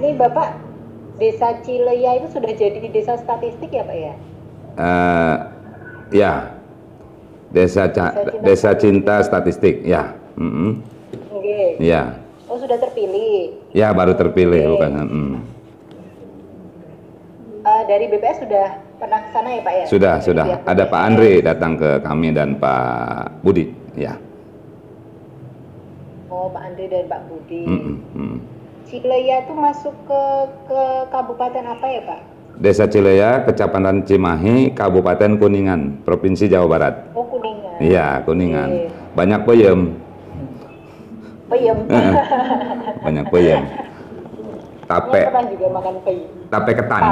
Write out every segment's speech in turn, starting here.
Ini Bapak, Desa Cileya itu sudah jadi desa statistik ya Pak ya? Ya, desa cinta statistik, ya. Oke. Ya. Oh sudah terpilih? Ya baru terpilih, bukan. Dari BPS sudah pernah ke sana ya Pak ya? Sudah. Ada Pak Andre datang ke kami dan Pak Budi, ya. Oh Pak Andre dan Pak Budi. Cileya itu masuk ke kabupaten apa ya Pak? Desa Cileya, Kecamatan Cimahi, Kabupaten Kuningan, Provinsi Jawa Barat. Oh Kuningan. Iya, Kuningan. Banyak peyem. Banyak peyem. Tape. Pernah juga makan peyem. Tape ketan.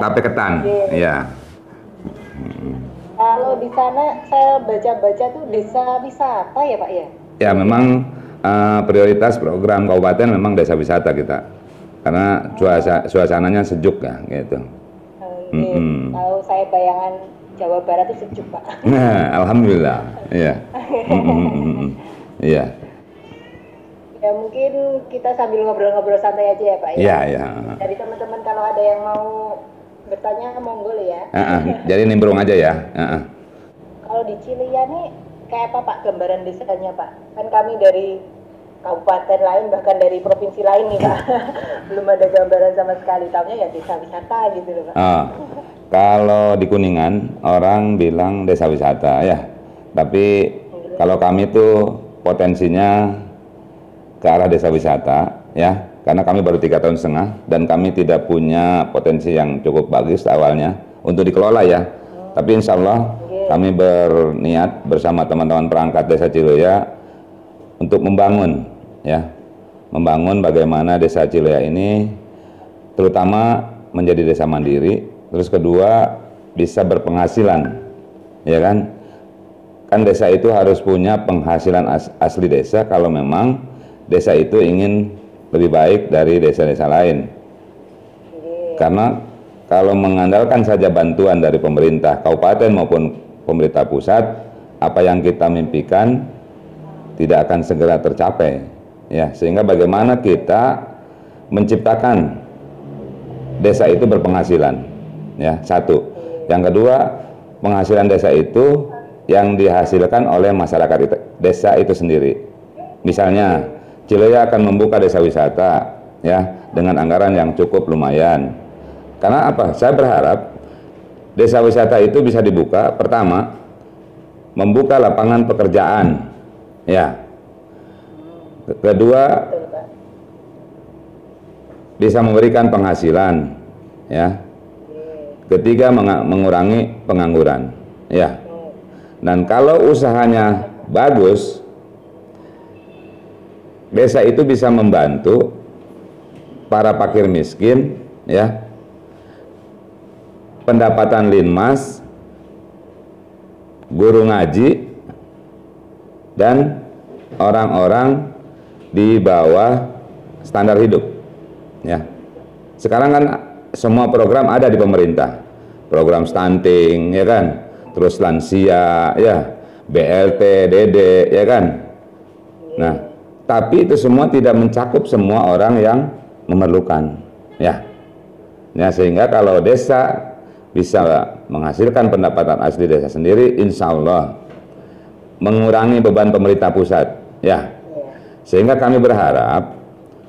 Tape ketan. Iya. Kalau di sana saya baca-baca tuh desa wisata ya Pak ya? Ya memang prioritas program kabupaten memang desa wisata kita. Karena suasananya sejuk ya gitu. Tahu saya bayangan Jawa Barat itu sejuk Pak. Nah, alhamdulillah. Iya. Iya. Ya mungkin kita sambil ngobrol-ngobrol santai aja ya Pak ya. Iya. Dari teman-teman kalau ada yang mau bertanya monggo ya. Jadi nimbrung aja ya. Kalau di Cileya nih kayak apa Pak gambaran desanya Pak? Kan kami dari kabupaten lain bahkan dari provinsi lain nih Pak. Belum ada gambaran sama sekali, tahunya ya desa wisata gitu loh Pak. Kalau di Kuningan orang bilang desa wisata ya. Tapi kalau kami tuh potensinya ke arah desa wisata ya, karena kami baru 3,5 tahun dan kami tidak punya potensi yang cukup bagus awalnya untuk dikelola ya. Tapi insya Allah kami berniat bersama teman-teman perangkat desa Cileya untuk membangun ya, membangun bagaimana desa Cileya ini terutama menjadi desa mandiri, terus kedua bisa berpenghasilan ya kan. Kan desa itu harus punya penghasilan asli desa kalau memang desa itu ingin lebih baik dari desa-desa lain. Karena kalau mengandalkan saja bantuan dari pemerintah kabupaten maupun pemerintah pusat, apa yang kita mimpikan tidak akan segera tercapai. Ya, sehingga bagaimana kita menciptakan desa itu berpenghasilan. Ya, satu. Yang kedua, penghasilan desa itu yang dihasilkan oleh masyarakat desa itu sendiri. Misalnya Cileya akan membuka desa wisata ya dengan anggaran yang cukup lumayan. Karena apa? Saya berharap desa wisata itu bisa dibuka pertama membuka lapangan pekerjaan ya. Kedua bisa memberikan penghasilan ya. Ketiga mengurangi pengangguran ya. Dan kalau usahanya bagus, desa itu bisa membantu para fakir miskin ya, pendapatan linmas, guru ngaji, dan orang-orang di bawah standar hidup ya. Sekarang kan semua program ada di pemerintah, program stunting ya kan, terus lansia ya, BLT, DD ya kan. Nah, tapi itu semua tidak mencakup semua orang yang memerlukan ya. Ya, sehingga kalau desa bisa menghasilkan pendapatan asli desa sendiri, insya Allah mengurangi beban pemerintah pusat ya. Sehingga kami berharap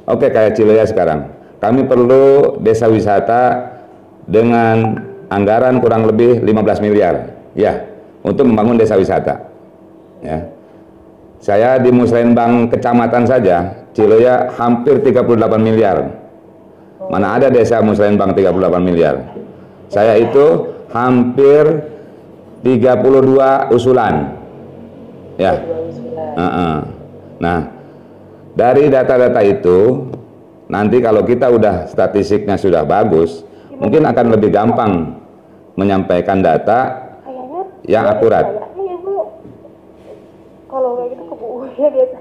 kayak Cileya sekarang kami perlu desa wisata dengan anggaran kurang lebih 15 miliar ya untuk membangun desa wisata ya. Saya di Musrembang kecamatan saja Cileya hampir 38 miliar. Mana ada desa Musrembang 38 miliar. Saya itu hampir 32 usulan ya. Nah, dari data-data itu nanti kalau kita udah statistiknya sudah bagus, mungkin akan lebih gampang menyampaikan data yang akurat. Kalau kayak gitu ke Bu ya biasa.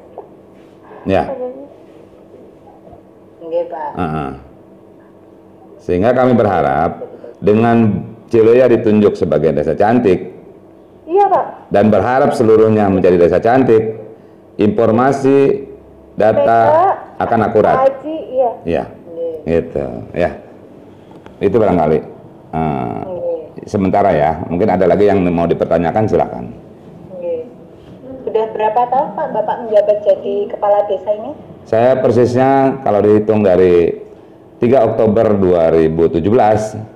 Ya. Nggih, Pak. Sehingga kami berharap dengan Cileya ditunjuk sebagai desa cantik. Iya, Pak. Dan berharap seluruhnya menjadi desa cantik. Informasi data akan akurat. Haji, iya. Ya, gitu. Ya, itu barangkali. Sementara ya, mungkin ada lagi yang mau dipertanyakan, silakan. Sudah berapa tahun Pak Bapak menjabat jadi kepala desa ini? Saya persisnya kalau dihitung dari 3 Oktober 2017,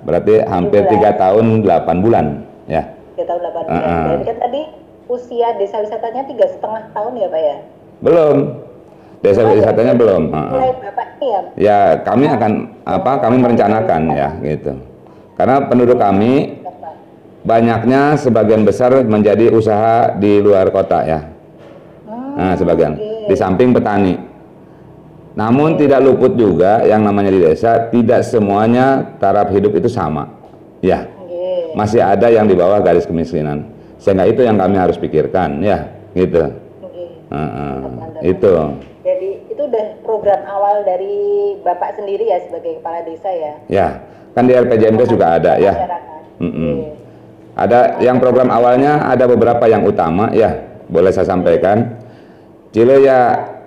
berarti hampir 3 tahun 8 bulan. Ya. 3 tahun 8 bulan. Berarti kan tadi usia desa wisatanya 3,5 tahun ya Pak ya? Belum. Desa wisatanya belum. Mulai Bapak ini ya? Ya, kami akan kami merencanakan ya, gitu. Karena penduduk kami banyaknya sebagian besar menjadi usaha di luar kota ya. Nah, sebagian di samping petani. Namun tidak luput juga yang namanya di desa, tidak semuanya taraf hidup itu sama. Ya. Masih ada yang di bawah garis kemiskinan. Sehingga itu yang kami harus pikirkan ya, gitu. Itu. Jadi itu udah program awal dari Bapak sendiri ya sebagai kepala desa ya? Ya, kan di RPJMD juga ada ya. Ada yang program awalnya, ada beberapa yang utama ya, boleh saya sampaikan. Cilea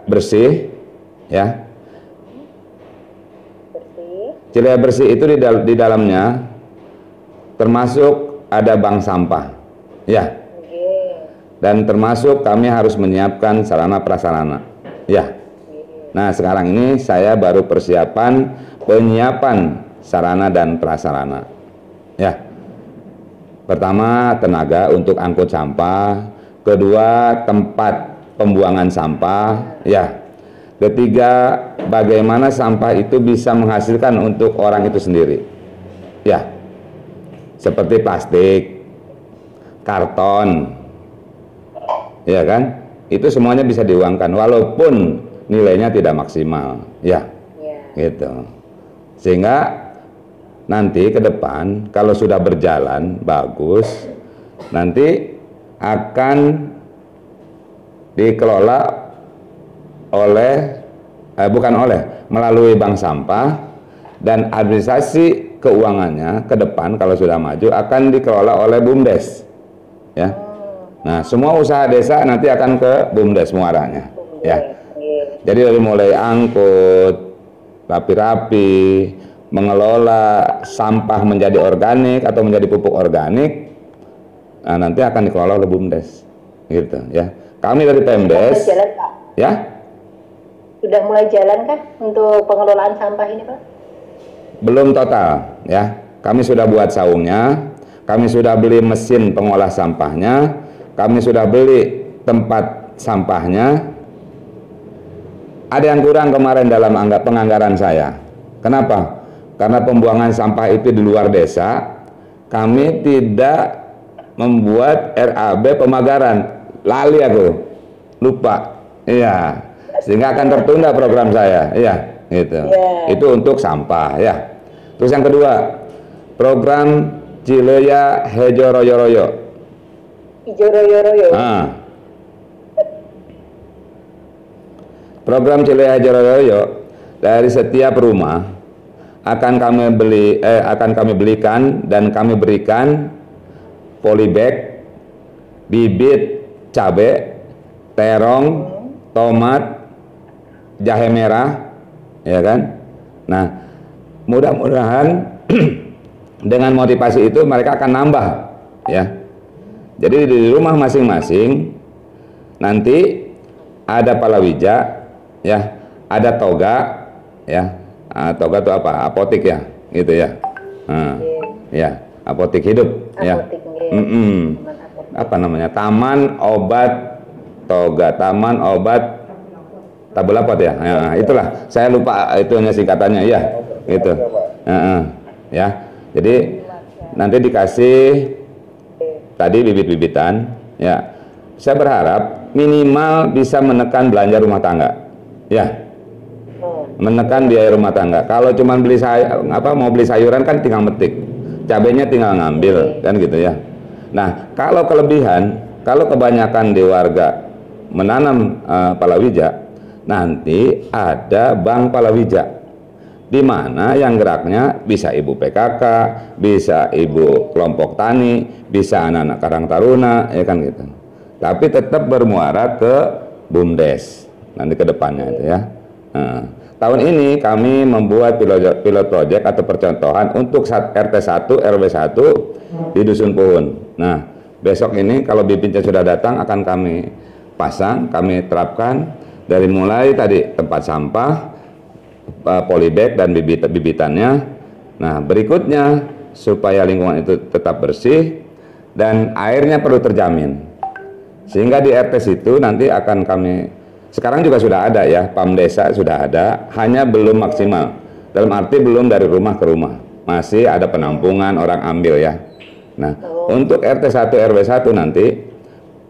bersih ya. Cilea bersih itu di dalamnya termasuk ada bank sampah ya. Dan termasuk kami harus menyiapkan sarana prasarana ya. Nah, sekarang ini saya baru persiapan penyiapan sarana dan prasarana ya. Pertama, tenaga untuk angkut sampah. Kedua, tempat pembuangan sampah ya. Ketiga, bagaimana sampah itu bisa menghasilkan untuk orang itu sendiri ya, seperti plastik, karton ya kan, itu semuanya bisa diuangkan walaupun nilainya tidak maksimal ya, gitu. Sehingga nanti ke depan kalau sudah berjalan bagus, nanti akan dikelola melalui bank sampah, dan administrasi keuangannya ke depan kalau sudah maju akan dikelola oleh BUMDes ya. Nah, semua usaha desa nanti akan ke BUMDes muaranya ya. Jadi dari mulai angkut, rapi-rapi, mengelola sampah menjadi organik atau menjadi pupuk organik, nah nanti akan dikelola oleh BUMDes gitu ya. Kami dari Pemdes ya. Sudah mulai jalan kah untuk pengelolaan sampah ini Pak? Belum total ya. Kami sudah buat saungnya, kami sudah beli mesin pengolah sampahnya, kami sudah beli tempat sampahnya. Ada yang kurang kemarin dalam penganggaran saya. Kenapa? Karena pembuangan sampah itu di luar desa, kami tidak membuat RAB pemagaran. Lali aku, lupa. Iya. Sehingga akan tertunda program saya, iya, gitu. Itu untuk sampah, ya. Terus yang kedua, program Cilea Hejo Royo Royo. Hijau Royo Royo. Program Cilea Hejo Royo Royo, dari setiap rumah akan kami belikan dan kami berikan polybag, bibit cabai, terong, tomat, jahe merah, ya kan? Nah, mudah-mudahan dengan motivasi itu mereka akan nambah, ya. Jadi di rumah masing-masing nanti ada palawija, ya, ada toga, ya. Toga itu apa? Apotik ya, gitu ya. Ya, apotik hidup, ya. Apa namanya? Taman obat toga, taman obat tabelapot ya. Nah, itulah, saya lupa itunya singkatannya ya, gitu. Ya, jadi nanti dikasih tadi bibit-bibitan, ya. Saya berharap minimal bisa menekan belanja rumah tangga, ya, menekan biaya rumah tangga. Kalau cuma mau beli sayuran kan tinggal metik, cabenya tinggal ngambil, kan gitu ya. Nah, kalau kelebihan, kalau kebanyakan di warga menanam palawija, nanti ada bank palawija, di mana yang geraknya bisa ibu PKK, bisa ibu kelompok tani, bisa anak-anak Karang Taruna, ya kan gitu. Tapi tetap bermuara ke BUMDes, nanti ke depannya itu ya. Nah, tahun ini kami membuat pilot project atau percontohan untuk RT 1 RW 1 di Dusun Puhun. Nah, besok ini kalau bibitnya sudah datang akan kami pasang, kami terapkan dari mulai tadi tempat sampah, polybag dan bibitannya. Nah, berikutnya supaya lingkungan itu tetap bersih dan airnya perlu terjamin. Sehingga di RT situ nanti akan kami, sekarang juga sudah ada ya, PAM desa sudah ada, hanya belum maksimal. Dalam arti belum dari rumah ke rumah. Masih ada penampungan orang ambil ya. Nah, untuk RT 1 RW 1 nanti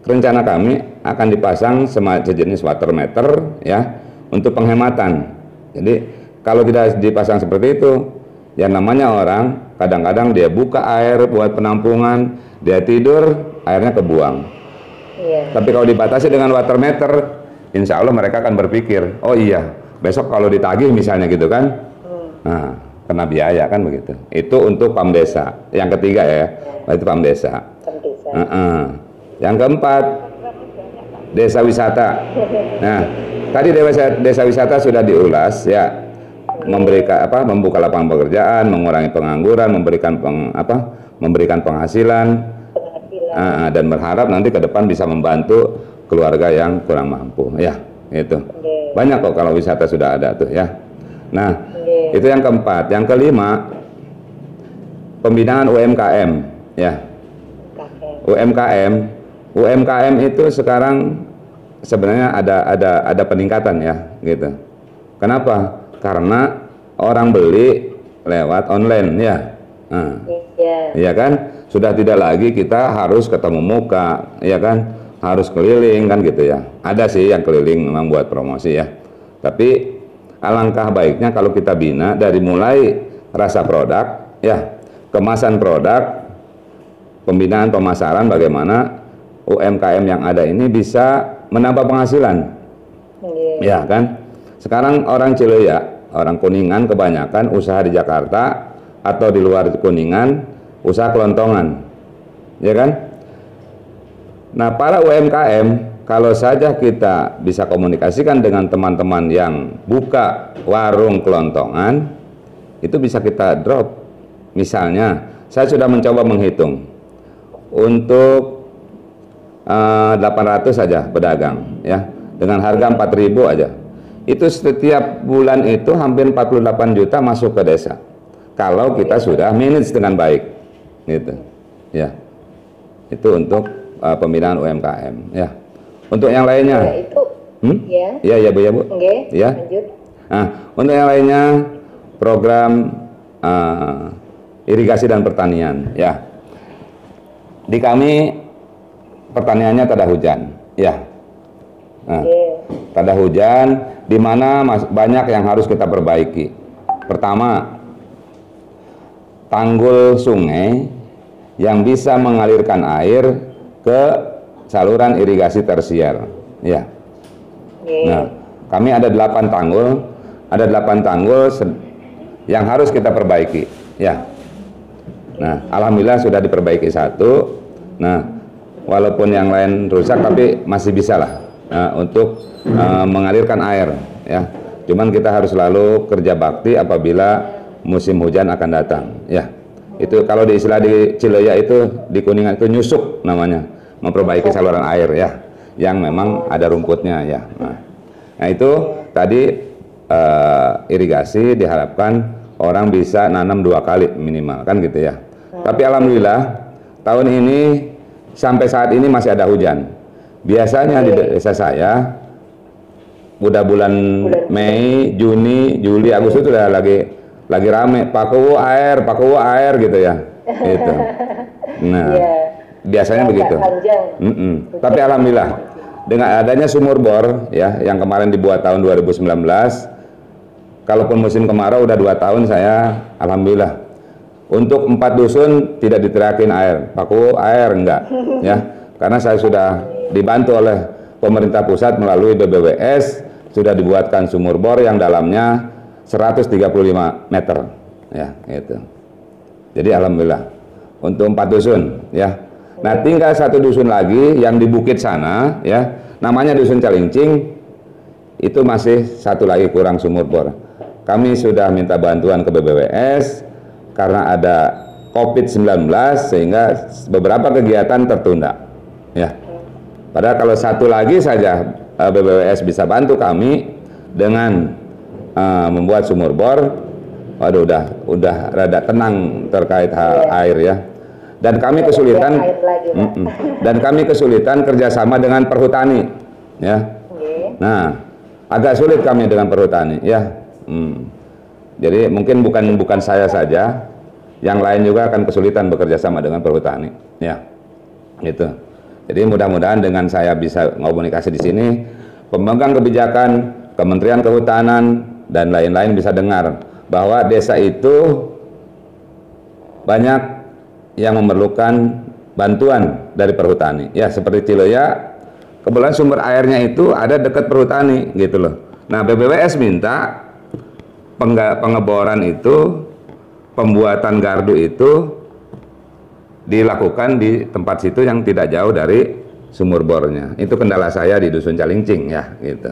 rencana kami akan dipasang sejenis water meter ya untuk penghematan. Jadi kalau tidak dipasang seperti itu, ya namanya orang kadang-kadang dia buka air buat penampungan, dia tidur, airnya kebuang. Tapi kalau dibatasi dengan water meter, insya Allah mereka akan berpikir, oh iya, besok kalau ditagih misalnya gitu kan, nah kena biaya kan begitu. Itu untuk PAM desa. Yang ketiga ya, itu PAM desa. Yang keempat, desa wisata. Nah, tadi desa wisata sudah diulas ya, membuka lapangan pekerjaan, mengurangi pengangguran, memberikan penghasilan. Dan berharap nanti ke depan bisa membantu keluarga yang kurang mampu ya, itu banyak kok kalau wisata sudah ada tuh ya. Nah, itu yang keempat. Yang kelima, pembinaan UMKM ya. UMKM itu sekarang sebenarnya ada peningkatan ya gitu. Kenapa? Karena orang beli lewat online ya. Iya kan? Sudah tidak lagi kita harus ketemu muka, ya kan? Harus keliling kan gitu ya. Ada sih yang keliling memang buat promosi ya. Tapi alangkah baiknya kalau kita bina dari mulai rasa produk, ya, kemasan produk, pembinaan pemasaran bagaimana UMKM yang ada ini bisa menambah penghasilan. Ya kan? Sekarang orang Cileya, orang Kuningan kebanyakan usaha di Jakarta atau di luar Kuningan usaha kelontongan, ya kan? Nah, para UMKM kalau saja kita bisa komunikasikan dengan teman-teman yang buka warung kelontongan, itu bisa kita drop. Misalnya, saya sudah mencoba menghitung untuk 800 saja pedagang, ya, dengan harga 4.000 aja. Itu setiap bulan itu hampir 48 juta masuk ke desa. Kalau kita sudah manage dengan baik. Gitu ya, itu untuk pembinaan UMKM ya. Untuk yang lainnya ya Bu ya. Nah, untuk yang lainnya program irigasi dan pertanian ya. Di kami pertaniannya tada hujan ya. Nah, tada hujan di mana banyak yang harus kita perbaiki. Pertama, tanggul sungai yang bisa mengalirkan air ke saluran irigasi tersier ya. Nah, kami ada 8 tanggul, yang harus kita perbaiki ya. Nah, alhamdulillah sudah diperbaiki 1. Nah, walaupun yang lain rusak tapi masih bisa lah untuk mengalirkan air ya. Cuman kita harus selalu kerja bakti apabila musim hujan akan datang ya. Itu kalau di istilah di Cileya itu, di Kuningan itu nyusuk namanya, memperbaiki saluran air ya, yang memang ada rumputnya ya. Nah itu tadi irigasi diharapkan orang bisa nanam 2 kali minimal kan gitu ya. Tapi alhamdulillah tahun ini sampai saat ini masih ada hujan. Biasanya di desa saya udah bulan Mei, Juni, Juli, Agustus itu udah lagi rame, Pak Kuwu air gitu ya, gitu. Nah, biasanya begitu. Tapi alhamdulillah dengan adanya sumur bor ya, yang kemarin dibuat tahun 2019, kalaupun musim kemarau udah 2 tahun saya, alhamdulillah, untuk 4 dusun tidak diterakin air, Pak Kuwu air enggak, ya, karena saya sudah dibantu oleh pemerintah pusat melalui BBWS, sudah dibuatkan sumur bor yang dalamnya 135 meter ya itu. Jadi alhamdulillah untuk 4 dusun ya. Nah, tinggal 1 dusun lagi yang di bukit sana ya, namanya Dusun Calincing. itu masih satu lagi kurang sumur bor. Kami sudah minta bantuan ke BBWS karena ada COVID-19 sehingga beberapa kegiatan tertunda. Ya. Padahal kalau satu lagi saja BBWS bisa bantu kami dengan membuat sumur bor, waduh udah rada tenang terkait hal air ya. Dan kami kesulitan dan kami kesulitan kerjasama dengan perhutani ya. Nah, agak sulit kami dengan perhutani ya. Jadi mungkin bukan saya saja, yang lain juga akan kesulitan bekerja sama dengan perhutani ya. Gitu. Jadi mudah-mudahan dengan saya bisa komunikasi di sini, pemegang kebijakan, Kementerian Kehutanan dan lain-lain bisa dengar bahwa desa itu banyak yang memerlukan bantuan dari perhutani. Ya, seperti Ciloya, kebetulan sumber airnya itu ada dekat perhutani gitu loh. Nah, BBWS minta pengeboran itu, pembuatan gardu itu dilakukan di tempat situ yang tidak jauh dari sumur bornya. Itu kendala saya di Dusun Calincing ya, gitu.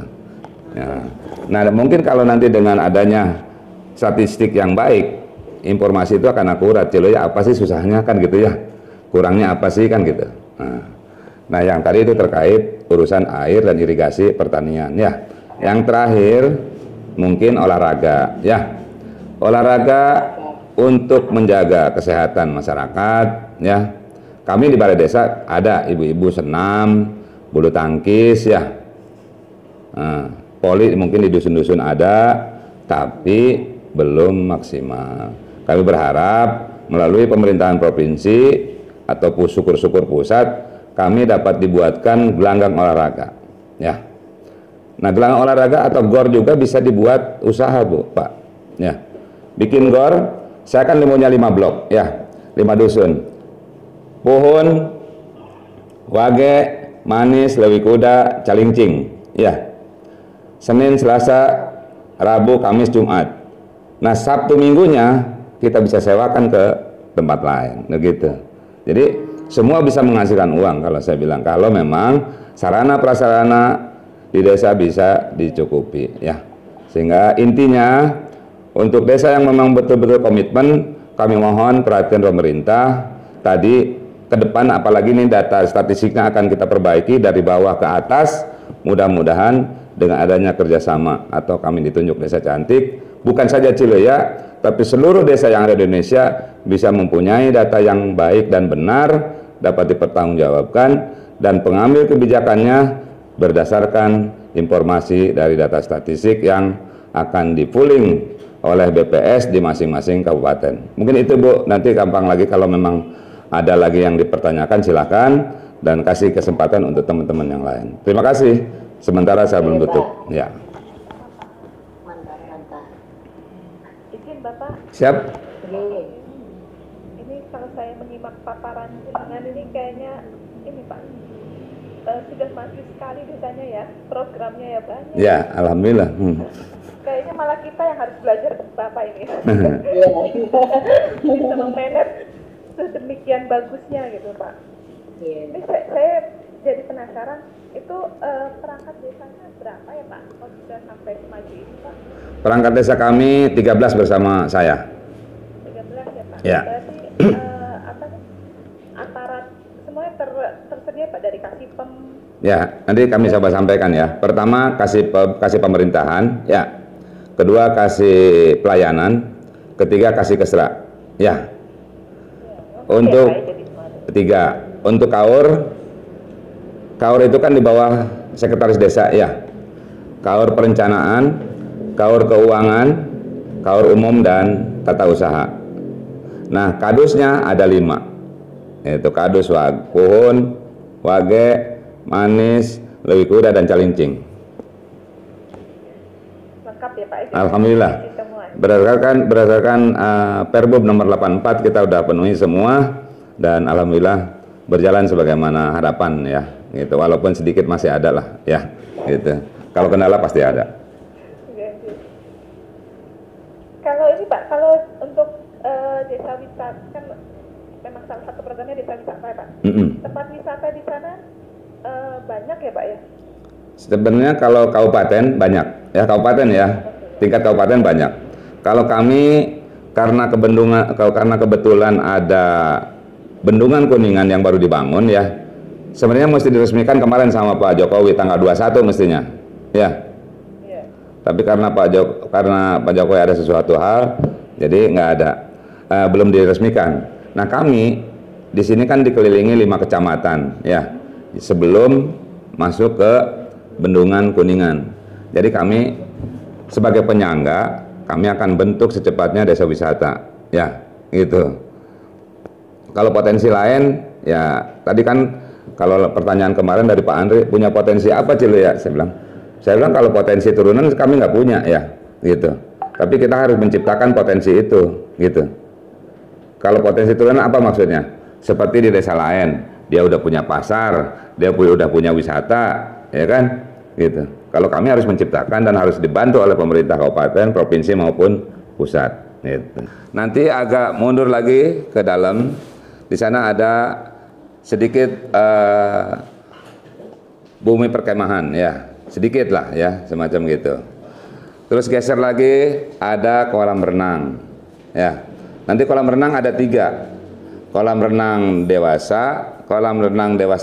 Ya. Nah, mungkin kalau nanti dengan adanya statistik yang baik, informasi itu akan akurat. Ciloya apa sih susahnya kan gitu ya, kurangnya apa sih kan gitu. Nah yang tadi itu terkait urusan air dan irigasi pertanian ya. Yang terakhir mungkin olahraga ya, olahraga untuk menjaga kesehatan masyarakat ya. Kami di balai desa ada ibu-ibu senam, bulu tangkis ya, poli mungkin di dusun-dusun ada, tapi belum maksimal. Kami berharap melalui pemerintahan provinsi atau syukur-syukur pusat, kami dapat dibuatkan gelanggang olahraga. Ya. Nah, gelanggang olahraga atau GOR juga bisa dibuat usaha, Bu, Pak. Ya. Bikin GOR, saya kan punya 5 blok, ya, 5 dusun. Puhun, Wage, Manis, Lewi Kuda, Calincing. Ya. Senin, Selasa, Rabu, Kamis, Jumat. Nah, Sabtu Minggunya kita bisa sewakan ke tempat lain, begitu. Jadi semua bisa menghasilkan uang kalau saya bilang, kalau memang sarana prasarana di desa bisa dicukupi, ya. Sehingga intinya untuk desa yang memang betul-betul komitmen, kami mohon perhatian pemerintah. Tadi ke depan, apalagi ini data statistiknya akan kita perbaiki dari bawah ke atas. Mudah-mudahan dengan adanya kerjasama atau kami ditunjuk desa cantik, bukan saja Ciloya, tapi seluruh desa yang ada di Indonesia bisa mempunyai data yang baik dan benar, dapat dipertanggungjawabkan, dan pengambil kebijakannya berdasarkan informasi dari data statistik yang akan di-pooling oleh BPS di masing-masing kabupaten. Mungkin itu, Bu, nanti gampang lagi kalau memang ada lagi yang dipertanyakan silakan, dan kasih kesempatan untuk teman-teman yang lain. Terima kasih. Sementara saya belum tutup. Ya. Izin Bapak. Siap. Ini kalau saya menyimak paparan jenengan ini kayaknya ini Pak, sudah maju sekali desanya ya, programnya ya banyak. Ya, alhamdulillah. Kayaknya malah kita yang harus belajar Bapak ini. Bisa memanage sedemikian bagusnya gitu Pak. Ini saya jadi penasaran, itu perangkat desanya berapa ya Pak? Kalau sudah sampai semaju ini Pak? Perangkat desa kami 13 bersama saya. 13 ya Pak? Ya. Berarti apa nih? Aparat semuanya tersedia Pak, dari Kasipem? Ya, nanti kami coba sampaikan ya. Pertama kasih pemerintahan, ya. Kedua kasih pelayanan, ketiga kasih kesra. Ya. Untuk ketiga, untuk KAUR itu kan di bawah sekretaris desa ya. KAUR perencanaan, KAUR keuangan, KAUR umum dan tata usaha. Nah, kadusnya ada 5. Yaitu kadus Puhun, Wage, Manis, Lewi Kuda dan Calincing. Lengkap ya Pak? Alhamdulillah. Berdasarkan Perbub nomor 84 kita udah penuhi semua, dan alhamdulillah berjalan sebagaimana harapan ya. Gitu. Walaupun sedikit masih ada lah ya. Gitu. Kalau kendala pasti ada. Kalau ini Pak, kalau untuk desa wisata kan memang salah satu programnya desa wisata ya Pak. Tempat wisata di sana banyak ya Pak ya? Sebenarnya kalau kabupaten banyak, ya kabupaten ya, tingkat kabupaten banyak. Kalau kami karena kebetulan ada bendungan Kuningan yang baru dibangun ya, sebenarnya mesti diresmikan kemarin sama Pak Jokowi tanggal 21 mestinya, ya. Tapi karena Pak Jokowi ada sesuatu hal, jadi nggak ada, belum diresmikan. Nah kami di sini kan dikelilingi 5 kecamatan, ya, sebelum masuk ke bendungan Kuningan. Jadi kami sebagai penyangga, kami akan bentuk secepatnya desa wisata, ya, gitu. Kalau potensi lain, ya tadi kan kalau pertanyaan kemarin dari Pak Andri, punya potensi apa Cilu ya? Saya bilang kalau potensi turunan kami nggak punya ya, gitu. Tapi kita harus menciptakan potensi itu, gitu. Kalau potensi turunan apa maksudnya? Seperti di desa lain, dia udah punya pasar, dia udah punya wisata, ya kan? Gitu. Kalau kami harus menciptakan dan harus dibantu oleh pemerintah kabupaten, provinsi maupun pusat. Gitu. Nanti agak mundur lagi ke dalam, di sana ada sedikit bumi perkemahan, ya, sedikit lah, ya, semacam gitu. Terus geser lagi ada kolam renang, ya. Nanti kolam renang ada 3, kolam renang dewasa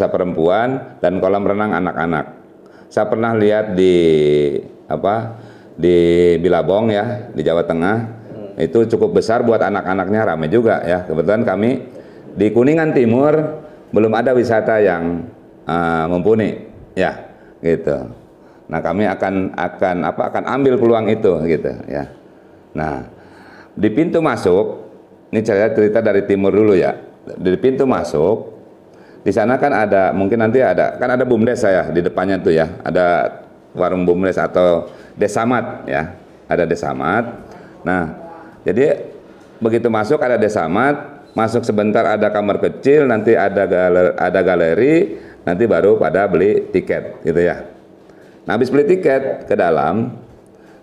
perempuan, dan kolam renang anak-anak. Saya pernah lihat di Bilabong ya, di Jawa Tengah, itu cukup besar buat anak-anaknya, ramai juga ya. Kebetulan kami di Kuningan Timur belum ada wisata yang mumpuni, ya, gitu. Nah kami akan ambil peluang itu, gitu ya. Nah di pintu masuk, ini saya cerita dari timur dulu ya. Di pintu masuk, di sana kan ada, mungkin nanti ada BUMDes saya di depannya tuh ya, ada warung BUMDes atau Desamat ya, ada Desamat. Nah, jadi begitu masuk ada Desamat, masuk sebentar ada kamar kecil, nanti ada galeri, nanti baru pada beli tiket gitu ya. Nah, habis beli tiket ke dalam,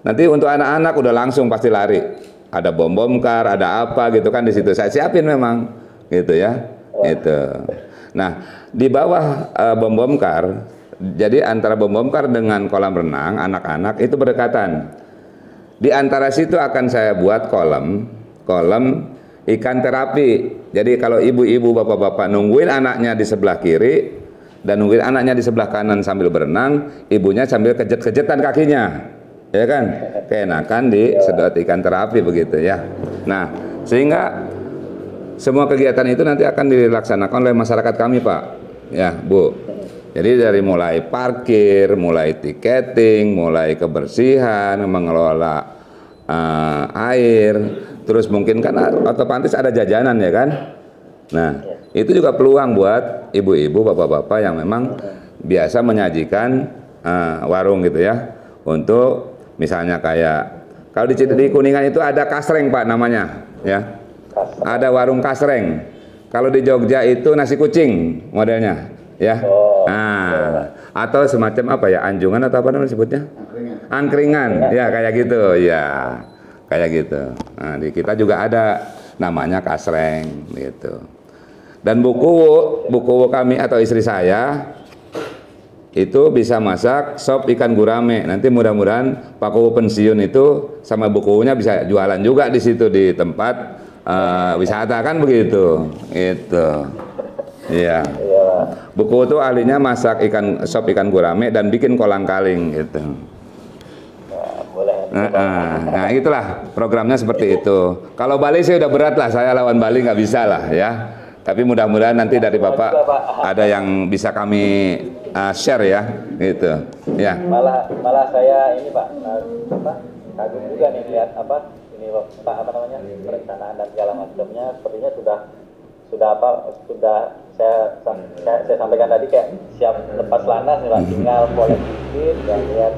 nanti untuk anak-anak udah langsung pasti lari. Ada bom kar, ada apa gitu kan di situ. Saya siapin memang gitu ya. Itu. Nah, di bawah bom kar, jadi antara bom kar dengan kolam renang anak-anak itu berdekatan. Di antara situ akan saya buat kolam ikan terapi. Jadi kalau ibu-ibu, bapak-bapak nungguin anaknya di sebelah kiri dan nungguin anaknya di sebelah kanan sambil berenang, ibunya sambil kejet-kejetan kakinya, ya kan? Keenakan disedot ikan terapi begitu ya. Nah, sehingga semua kegiatan itu nanti akan dilaksanakan oleh masyarakat kami, Pak. Ya, Bu. Jadi dari mulai parkir, mulai tiketing, mulai kebersihan, mengelola air, terus mungkin kan otomatis ada jajanan ya kan. Nah, itu juga peluang buat ibu-ibu, bapak-bapak yang memang biasa menyajikan warung gitu ya. Untuk misalnya kayak kalau di Kuningan itu ada kasreng Pak namanya ya. Ada warung kasreng. Kalau di Jogja itu nasi kucing modelnya ya. Nah, atau semacam apa ya, anjungan atau apa namanya sebutnya? Angkringan. Ya kayak gitu ya. Kayak gitu. Nah, di kita juga ada namanya kasreng gitu. Dan buku kami atau istri saya itu bisa masak sop ikan gurame. Nanti mudah-mudahan Pak Kuwu pensiun itu sama bukunya bisa jualan juga di situ di tempat wisata kan begitu. Itu. Iya. Buku itu ahlinya masak sop ikan gurame dan bikin kolang kaling gitu. Nah itulah programnya seperti itu. Kalau Bali sih udah berat lah, saya lawan Bali nggak bisa lah ya. Tapi mudah-mudahan nanti dari Bapak ada yang bisa kami share ya, gitu. Ya. Malah saya ini Pak, kagum juga nih lihat ini Pak perencanaan dan segala macamnya sepertinya sudah saya sampaikan tadi kayak siap lepas landas nih Pak, tinggal pola sedikit dan lihat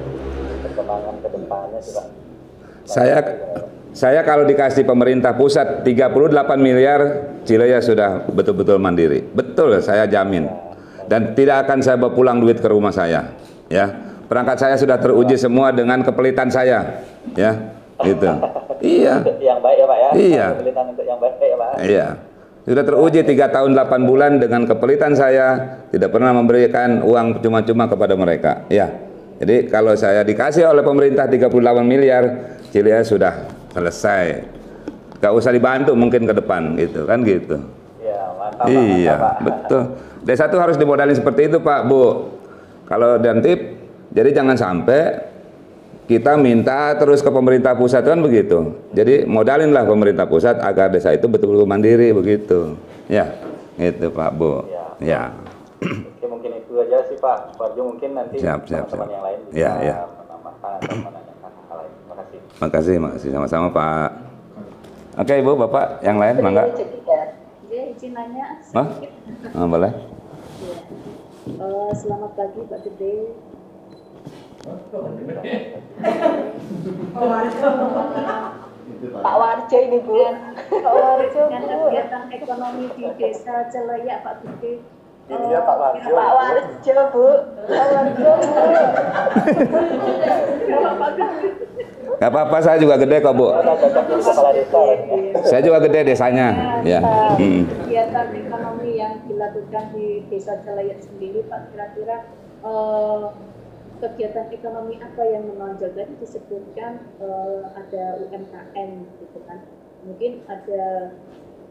perkembangan ke depannya sih Pak. Saya kalau dikasih pemerintah pusat 38 miliar, Cileya sudah betul-betul mandiri. Betul, saya jamin. Dan tidak akan saya bawa pulang duit ke rumah saya. Ya, perangkat saya sudah teruji semua dengan kepelitan saya. Ya, gitu. Iya. Yang baik ya Pak ya. Iya. Kepelitan untuk yang baik ya Pak. Iya. Sudah teruji 3 tahun 8 bulan dengan kepelitan saya, tidak pernah memberikan uang cuma-cuma kepada mereka. Ya, Jadi kalau saya dikasih oleh pemerintah 38 miliar, Cilia sudah selesai. Gak usah dibantu mungkin ke depan gitu kan gitu. Ya, mantap, Iya, mantap, Pak. betul. Desa itu harus dimodalin seperti itu Pak, Bu. Kalau dan tip, jadi jangan sampai kita minta terus ke pemerintah pusat kan begitu. Jadi modalinlah pemerintah pusat agar desa itu betul-betul mandiri begitu. Ya, itu Pak, Bu. Ya. Oke, mungkin itu aja sih Pak. Pak Jo, mungkin nanti teman-teman yang lain bisa menambahkan atau menanyakan hal lain. Terima kasih. Makasih sama-sama Pak. Oke Ibu, Bapak yang lain mangga. Dia izin nanya Hah? sedikit. Boleh. Selamat pagi Pak Gede. Pak Warjo ini Bu. Pak Warjo, dengan kegiatan ekonomi di desa Celeyak Pak Gede. Iya Pak Warjo. Pak Warjo Bu. Pak Warjo Bu. Gak apa-apa, saya juga gede kok Bu. Kepala desa. Saya juga gede desanya. Ya. Kegiatan ekonomi yang dilakukan di desa Celeyak sendiri Pak, kira-kira kegiatan ekonomi apa yang menonjol? Tadi disebutkan ada UMKM gitu kan, mungkin ada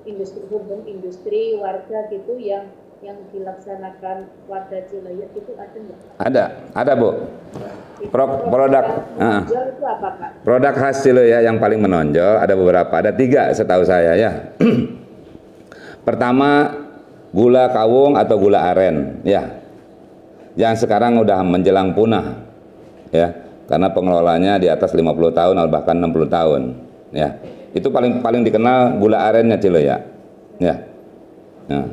industri hubung, industri warga gitu yang dilaksanakan warga Cileyak itu ada nggak? Ada Bu. Produk menonjol itu apa Pak? produk khas Cileyak yang paling menonjol ada beberapa, ada 3 setahu saya ya. Pertama, gula kawung atau gula aren ya, yang sekarang udah menjelang punah ya, karena pengelolanya di atas 50 tahun atau bahkan 60 tahun ya. Itu paling dikenal gula arennya Cileyak ya. Nah,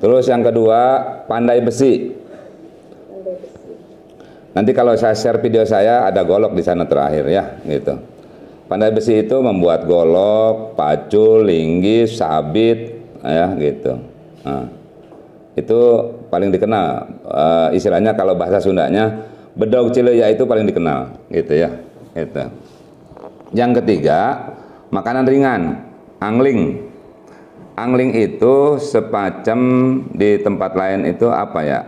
terus yang kedua, pandai besi. Nanti kalau saya share video saya ada golok di sana terakhir ya gitu. Pandai besi itu membuat golok, pacul, linggis, sabit ya gitu. Nah, itu paling dikenal, istilahnya kalau bahasa Sundanya bedog Cileyak itu paling dikenal gitu ya gitu. Yang ketiga, makanan ringan, angling. Angling itu semacam di tempat lain itu apa ya,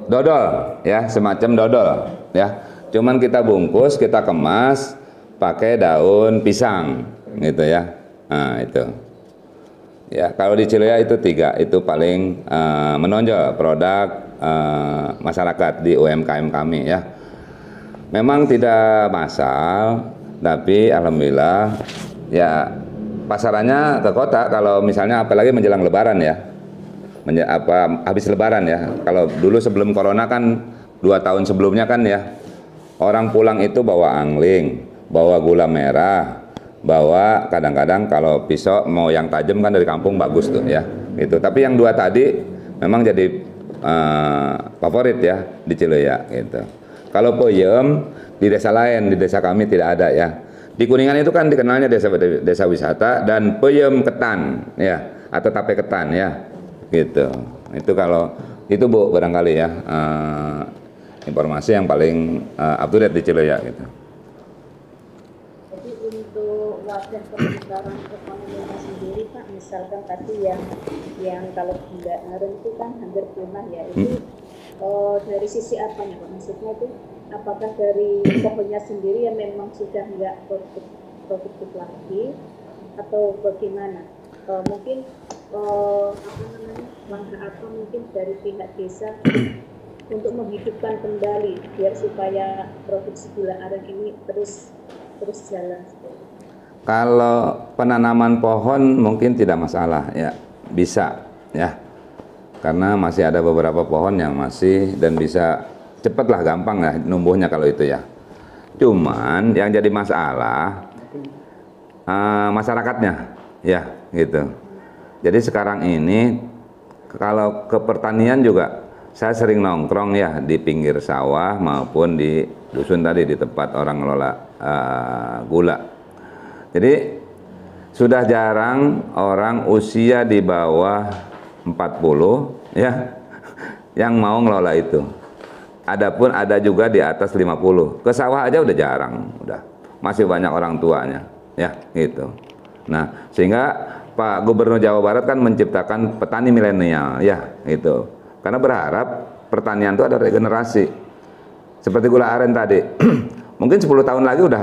dodol ya, semacam dodol ya, cuman kita bungkus, kita kemas pakai daun pisang gitu ya. Nah itu ya, kalau di Cileyak itu 3 itu paling menonjol produk masyarakat di UMKM kami ya. Memang tidak massal, tapi alhamdulillah ya pasarannya ke kota. Kalau misalnya apalagi menjelang lebaran ya, habis lebaran ya. Kalau dulu sebelum corona kan 2 tahun sebelumnya kan ya, orang pulang itu bawa angling, bawa gula merah, bawa kadang-kadang kalau pisau mau yang tajam kan dari kampung bagus tuh ya gitu. Tapi yang 2 tadi memang jadi favorit ya di Cileyak gitu. Kalau peyem di desa lain, di desa kami tidak ada ya. Di Kuningan itu kan dikenalnya desa wisata dan peyem ketan ya, atau tape ketan ya gitu. Itu kalau itu Bu barangkali ya informasi yang paling up to date di Cileyak gitu. Jadi untuk wadah perputaran ekonominya sendiri Pak, misalkan tadi yang kalau gula aren itu kan hampir punah ya, itu dari sisi apanya Pak? Maksudnya itu apakah dari pohonnya sendiri yang memang sudah nggak produktif lagi atau bagaimana? Mungkin langkah apa mungkin dari pihak desa untuk menghidupkan kembali biar supaya produksi gula aren ini terus jalan. Kalau penanaman pohon mungkin tidak masalah ya, bisa ya, karena masih ada beberapa pohon yang masih dan bisa cepatlah, gampang lah numbuhnya kalau itu ya. Cuman yang jadi masalah masyarakatnya ya gitu. Jadi sekarang ini kalau ke pertanian juga saya sering nongkrong ya di pinggir sawah maupun di dusun tadi, di tempat orang ngelola gula. Jadi sudah jarang orang usia di bawah 40 ya yang mau ngelola itu. Adapun ada juga di atas 50. Ke sawah aja udah jarang, udah masih banyak orang tuanya ya gitu. Nah, sehingga Pak Gubernur Jawa Barat kan menciptakan petani milenial ya gitu. Karena berharap pertanian itu ada regenerasi. seperti gula aren tadi. Mungkin 10 tahun lagi udah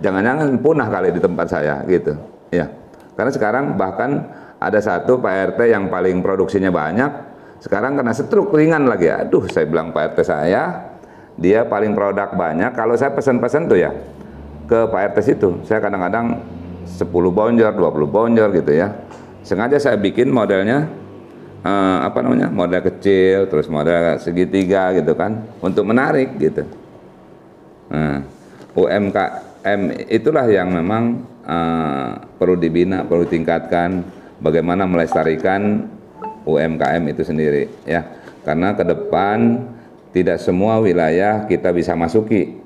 jangan-jangan punah kali di tempat saya gitu. Ya. Karena sekarang bahkan ada satu Pak RT yang paling produksinya banyak, sekarang kena stroke ringan lagi. Aduh, saya bilang Pak RT saya, dia paling produk banyak. Kalau saya pesan-pesan tuh ya ke Pak RT situ, saya kadang-kadang 10 bonjol, 20 bonjol gitu ya. Sengaja saya bikin modelnya model kecil, terus model segitiga gitu kan, untuk menarik gitu. Nah, UMKM itulah yang memang perlu dibina, perlu ditingkatkan, bagaimana melestarikan UMKM itu sendiri ya. Karena ke depan tidak semua wilayah kita bisa masuki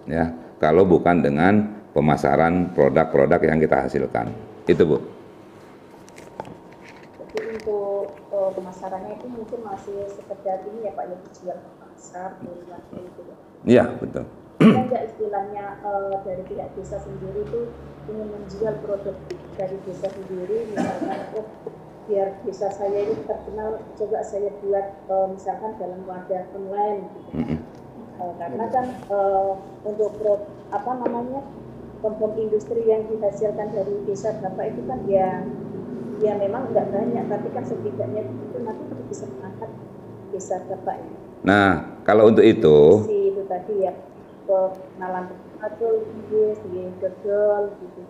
ya, kalau bukan dengan pemasaran produk-produk yang kita hasilkan. Itu Bu. Jadi untuk pemasarannya itu mungkin masih sekedar ini ya Pak, ya dijual ke pasar, itu ya. Iya, betul. Ada nggak istilahnya dari pihak desa sendiri itu ingin menjual produk dari desa sendiri, misalkan biar desa saya ini terkenal, coba saya buat misalkan dalam wadah online gitu. Karena kan untuk komponen industri yang dihasilkan dari desa Bapak itu kan ya memang nggak banyak, tapi kan setidaknya itu nanti bisa mengangkat desa Bapak ini. Nah, kalau untuk itu Tadi ya kenalan betul, di dodol gitu.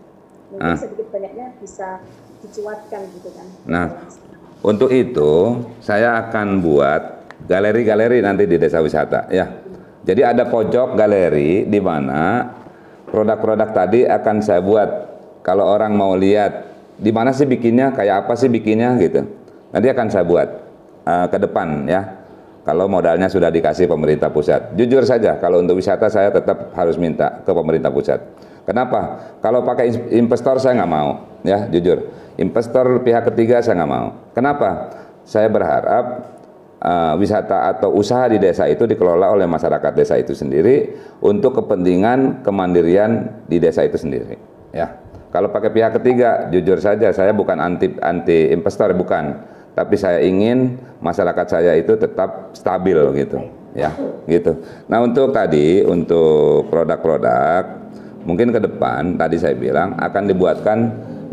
Mungkin sedikit banyaknya bisa dicuatkan gitu kan. Nah, untuk itu saya akan buat galeri-galeri nanti di desa wisata ya. Jadi ada pojok galeri di mana produk-produk tadi akan saya buat. Kalau orang mau lihat di mana sih bikinnya, kayak apa sih bikinnya gitu, nanti akan saya buat ke depan ya. Kalau modalnya sudah dikasih pemerintah pusat. Jujur saja, kalau untuk wisata saya tetap harus minta ke pemerintah pusat. Kenapa? Kalau pakai investor saya nggak mau, ya jujur. Investor pihak ketiga saya nggak mau. Kenapa? Saya berharap wisata atau usaha di desa itu dikelola oleh masyarakat desa itu sendiri untuk kepentingan kemandirian di desa itu sendiri. Ya, kalau pakai pihak ketiga, jujur saja saya bukan anti investor, bukan. Tapi saya ingin masyarakat saya itu tetap stabil gitu, ya, gitu. Nah untuk produk-produk, mungkin ke depan tadi saya bilang akan dibuatkan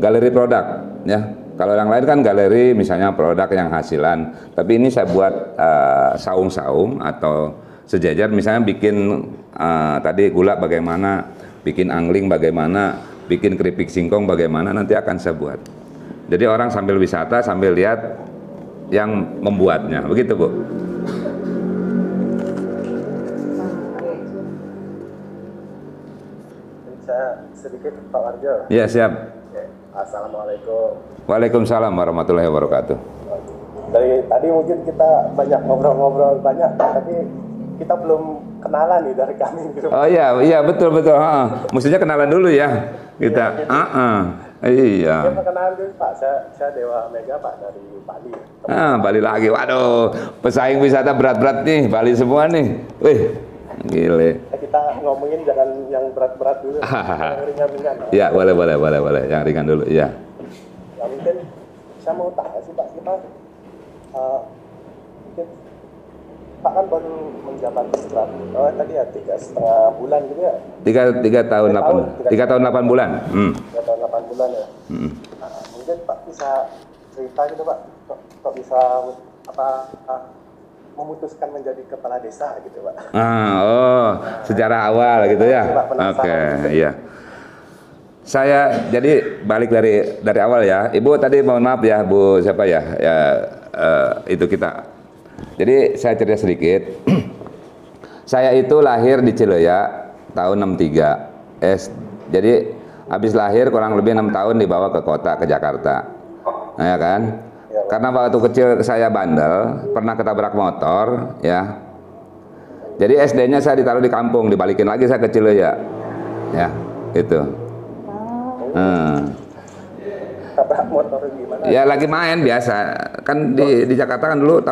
galeri produk, ya. Kalau yang lain kan galeri misalnya produk yang hasilan, tapi ini saya buat saung-saung atau sejajar, misalnya bikin tadi gula bagaimana, bikin angling bagaimana, bikin keripik singkong bagaimana, nanti akan saya buat. Jadi orang sambil wisata sambil lihat yang membuatnya, begitu Bu. Saya sedikit Pak Warjo. Ya siap. Assalamualaikum. Waalaikumsalam warahmatullahi wabarakatuh. Dari tadi mungkin kita banyak ngobrol-ngobrol banyak, tapi kita belum kenalan nih dari kami. Oh iya betul. Mestinya kenalan dulu ya kita. Iya. Saya perkenalan dulu Pak, saya Dewa Mega Pak dari Bali. Bali lagi, waduh, pesaing wisata berat-berat nih, Bali semua nih. Wih, gile. Kita ngomongin jangan yang berat-berat dulu, yang ringan-ringan. Ya, boleh, yang ringan dulu, iya. Ya mungkin saya mau tanya sih Pak, kita mungkin Pak kan baru menjabat tadi ya 3,5 bulan gitu ya? 3 tahun 8 bulan. 3 tahun 8 bulan ya. Nah, mungkin Pak bisa cerita gitu Pak, kok bisa memutuskan menjadi kepala desa gitu Pak? Secara awal gitu ya. Oke, iya. Saya jadi balik dari awal ya. Ibu tadi mohon maaf ya, Bu siapa ya? Itu kita. Jadi saya cerita sedikit. Saya itu lahir di Cileya tahun 63. Jadi habis lahir kurang lebih 6 tahun dibawa ke kota, ke Jakarta. Nah, ya kan? Karena waktu kecil saya bandel, pernah ketabrak motor, ya. Jadi SD-nya saya ditaruh di kampung, dibalikin lagi saya ke Cileya. Ya, itu. Tabrak motor gimana? Ya lagi main biasa. Kan di Jakarta kan dulu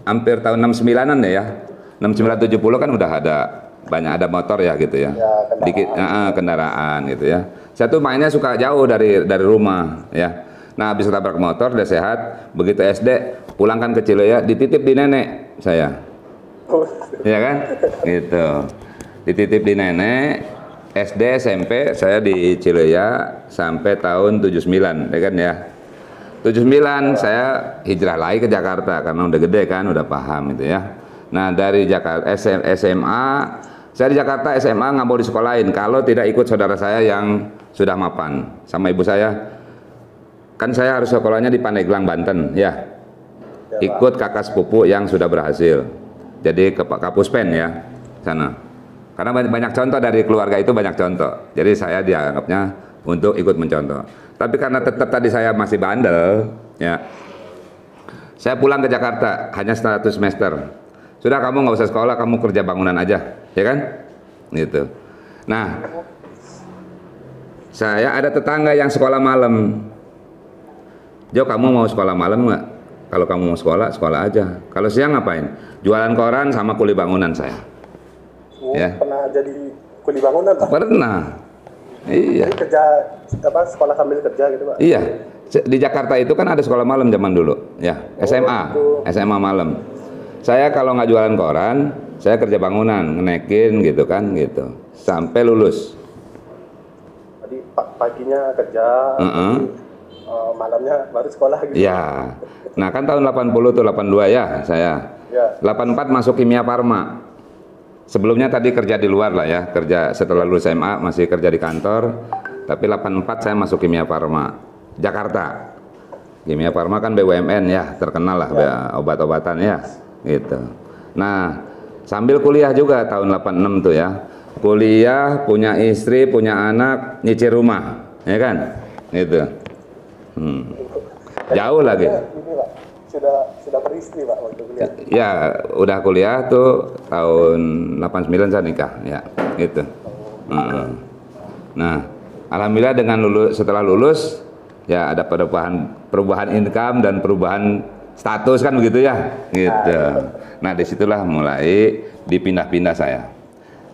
hampir tahun 69-an ya. 69 70 kan udah banyak ada motor ya gitu ya. Dikit kendaraan gitu ya. Saya tuh mainnya suka jauh dari rumah ya. Nah, habis ketabrak motor udah sehat, begitu SD pulangkan ke Cileya, dititip di nenek saya. Ya kan? Gitu. Dititip di nenek, SD, SMP saya di Cileya sampai tahun 79, ya kan ya. 79 saya hijrah lagi ke Jakarta karena udah gede kan, udah paham itu ya. Nah, dari Jakarta SMA, saya di Jakarta SMA nggak mau disekolahin kalau tidak ikut saudara saya yang sudah mapan sama ibu saya. Kan saya harus sekolahnya di Pandeglang, Banten, ya. Ikut kakak sepupu yang sudah berhasil. Jadi ke Pak Kapuspen ya, sana. Karena banyak contoh dari keluarga itu, banyak contoh. Jadi saya dianggapnya untuk ikut mencontoh. Tapi karena tetap tadi saya masih bandel, ya, saya pulang ke Jakarta hanya 100 semester. Sudah, kamu nggak usah sekolah, kamu kerja bangunan aja, ya kan? Gitu. Nah, saya ada tetangga yang sekolah malam. Jo, kamu mau sekolah malam nggak? Kalau kamu mau sekolah, sekolah aja. Kalau siang ngapain? Jualan koran sama kuli bangunan saya. Ya. Pernah jadi kuli bangunan, Pak? Pernah. Iya. Jadi kerja apa, sekolah sambil kerja gitu, Pak? Iya. Di Jakarta itu kan ada sekolah malam zaman dulu, ya. SMA, SMA malam. Saya kalau nggak jualan koran, saya kerja bangunan, ngenekin gitu kan, gitu. Sampai lulus. Jadi paginya kerja, malamnya baru sekolah gitu. Iya. Nah, kan tahun 80 tuh 82 ya saya. Ya. 84 masuk Kimia Farma. Sebelumnya tadi kerja di luar lah ya, kerja setelah lulus SMA masih kerja di kantor, tapi 84 saya masuk Kimia Farma, Jakarta. Kimia Farma kan BUMN ya, terkenal lah ya, obat-obatan ya, gitu. Nah, sambil kuliah juga tahun 86 tuh ya, kuliah, punya istri, punya anak, nyicil rumah, ya kan, gitu. Jauh lagi. Ini, Pak, sudah beristri, Pak, waktu kuliah. Ya, udah kuliah tuh tahun 89 saya nikah, ya, gitu. Nah, alhamdulillah dengan setelah lulus, ya ada perubahan income dan perubahan status kan begitu ya, gitu. Nah, disitulah mulai dipindah-pindah saya.